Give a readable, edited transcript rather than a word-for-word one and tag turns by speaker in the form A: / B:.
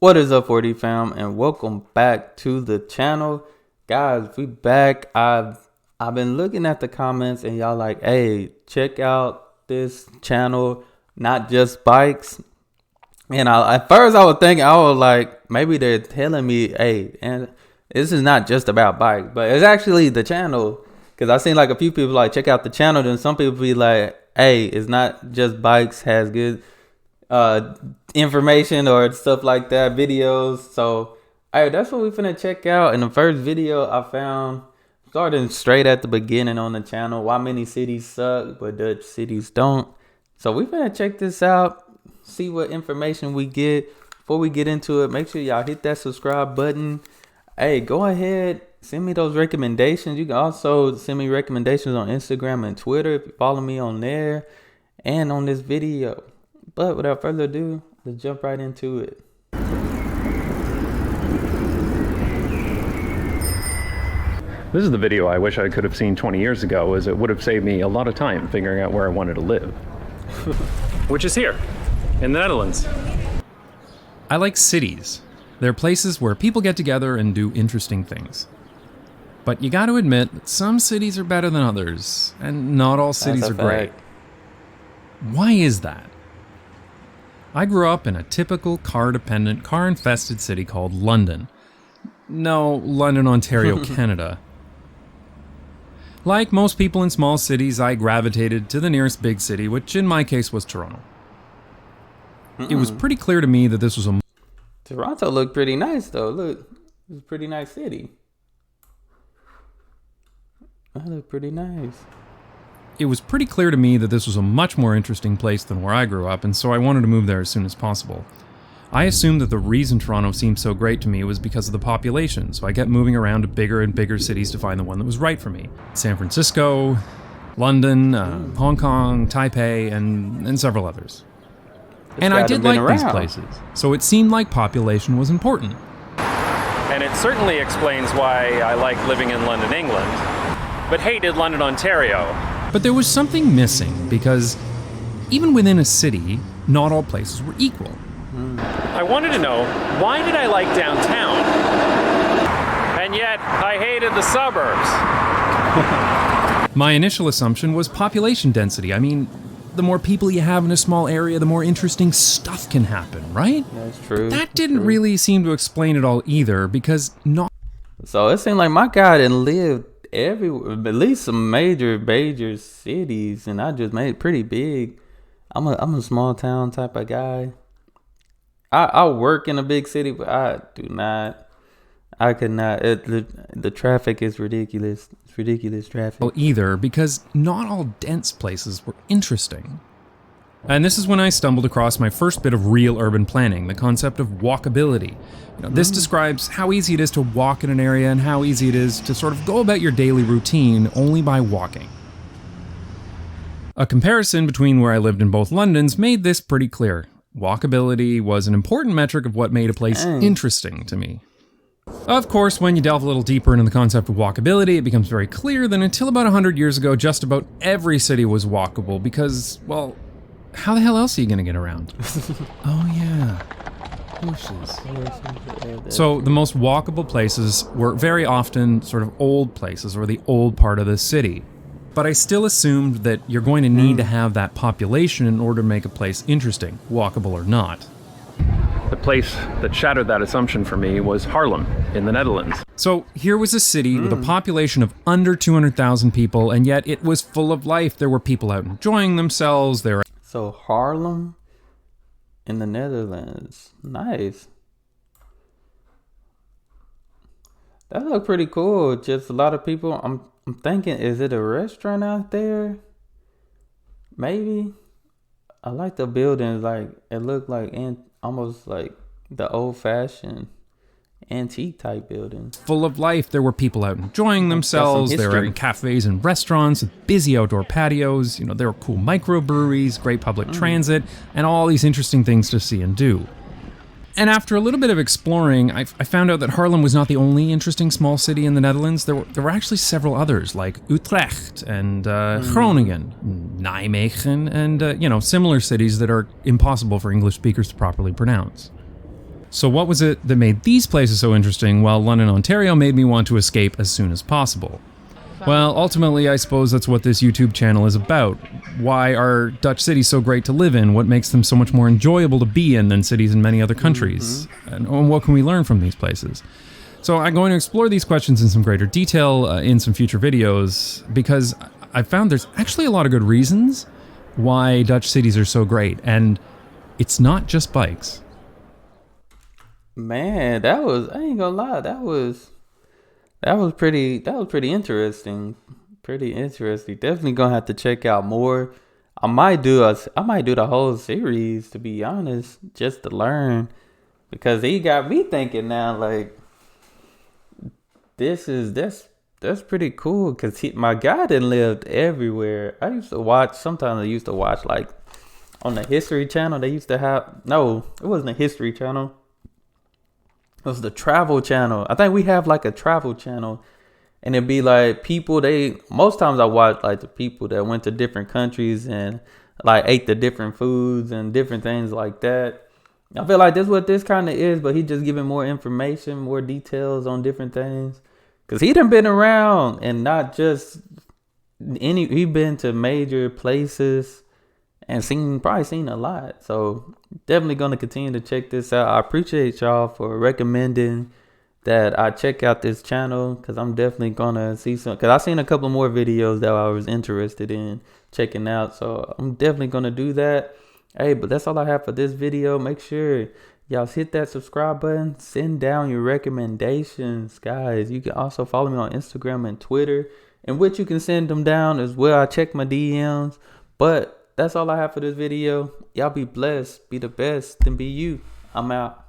A: What is up, 40 fam, and welcome back to the channel. Guys, we back. I've been looking at the comments and y'all like, hey, check out this channel, not just bikes. And at first I was thinking, I was like, maybe they're telling me, hey, and this is not just about bikes, but it's actually the channel. Because I've seen like a few people like, check out the channel, then some people be like, hey, it's not just bikes, has good information or stuff like that, videos. So that's what we finna check out. In the first video I found, starting straight at the beginning on the channel, why many cities suck but Dutch cities don't. So we finna check this out, see what information we get. Before we get into it, make sure y'all hit that subscribe button. Hey, go ahead, send me those recommendations. You can also send me recommendations on Instagram and Twitter if you follow me on there and on this video. But without further ado, let's jump right into it.
B: This is the video I wish I could have seen 20 years ago, as it would have saved me a lot of time figuring out where I wanted to live. Which is here, in the Netherlands.
C: I like cities. They're places where people get together and do interesting things. But you gotta admit that some cities are better than others, and not all cities are great. Why is that? I grew up in a typical car-dependent, car-infested city called London. No, London, Ontario, Canada. Like most people in small cities, I gravitated to the nearest big city, which in my case was Toronto. It was pretty clear to me that this was a...
A: Toronto looked pretty nice though. Look, it's a pretty nice city. That looked pretty nice.
C: It was pretty clear to me that this was a much more interesting place than where I grew up, and so I wanted to move there as soon as possible. I assumed that the reason Toronto seemed so great to me was because of the population, so I kept moving around to bigger and bigger cities to find the one that was right for me. San Francisco, London, Hong Kong, Taipei, and several others. And I did like these places, so it seemed like population was important.
B: And it certainly explains why I like living in London, England, but hated London, Ontario.
C: But there was something missing, because even within a city, not all places were equal.
B: I wanted to know, why did I like downtown? And yet, I hated the suburbs.
C: My initial assumption was population density. I mean, the more people you have in a small area, the more interesting stuff can happen, right?
A: That's true.
C: But that didn't really seem to explain it all either, because not...
A: So it seemed like my guy didn't live everywhere, at least some major cities, and I just made it pretty big. I'm a small town type of guy. I work in a big city, but I could not. The traffic is ridiculous. It's ridiculous traffic.
C: Well, either, because not all dense places were interesting. And this is when I stumbled across my first bit of real urban planning, the concept of walkability. This describes how easy it is to walk in an area and how easy it is to sort of go about your daily routine only by walking. A comparison between where I lived in both Londons made this pretty clear. Walkability was an important metric of what made a place interesting to me. Of course, when you delve a little deeper into the concept of walkability, it becomes very clear that until about 100 years ago, just about every city was walkable because, well, how the hell else are you going to get around? Oh yeah, horses. So the most walkable places were very often sort of old places or the old part of the city. But I still assumed that you're going to need to have that population in order to make a place interesting, walkable or not.
B: The place that shattered that assumption for me was Haarlem in the Netherlands.
C: So here was a city with a population of under 200,000 people, and yet it was full of life. There were people out enjoying themselves.
A: So Haarlem in the Netherlands. Nice. That looked pretty cool. Just a lot of people. I'm thinking, is it a restaurant out there? Maybe. I like the buildings. Like it looked like almost like the old-fashioned antique type buildings.
C: Full of life. There were people out enjoying themselves. They were in cafes and restaurants with busy outdoor patios. There were cool microbreweries, great public transit, and all these interesting things to see and do. And after a little bit of exploring, I found out that Haarlem was not the only interesting small city in the Netherlands. There were actually several others, like Utrecht and Groningen, Nijmegen, and similar cities that are impossible for English speakers to properly pronounce. So what was it that made these places so interesting, while London, Ontario made me want to escape as soon as possible? Well, ultimately, I suppose that's what this YouTube channel is about. Why are Dutch cities so great to live in? What makes them so much more enjoyable to be in than cities in many other countries? And what can we learn from these places? So I'm going to explore these questions in some greater detail in some future videos, because I found there's actually a lot of good reasons why Dutch cities are so great. And it's not just bikes.
A: Man, that was, I ain't gonna lie, that was pretty interesting. Pretty interesting. Definitely gonna have to check out more. I might do the whole series, to be honest, just to learn, because he got me thinking now, like, that's pretty cool, because my guy done lived everywhere. Sometimes I used to watch, like, on the History Channel, they used to have, no, it wasn't a History Channel. It was the Travel Channel. I think we have like a travel channel, and it'd be like people, most times I watch like the people that went to different countries and like ate the different foods and different things like that. I feel like that's what this kind of is, but he just giving more information, more details on different things. Cause he done been around, and not just he been to major places and probably seen a lot. So definitely going to continue to check this out. I appreciate y'all for recommending that I check out this channel, because I'm definitely going to see some, because I seen a couple more videos that I was interested in checking out. So I'm definitely going to do that. Hey, but that's all I have for this video. Make sure y'all hit that subscribe button. Send down your recommendations, guys. You can also follow me on Instagram and Twitter, in which you can send them down as well. I check my DMs. But that's all I have for this video. Y'all be blessed, be the best, and be you. I'm out.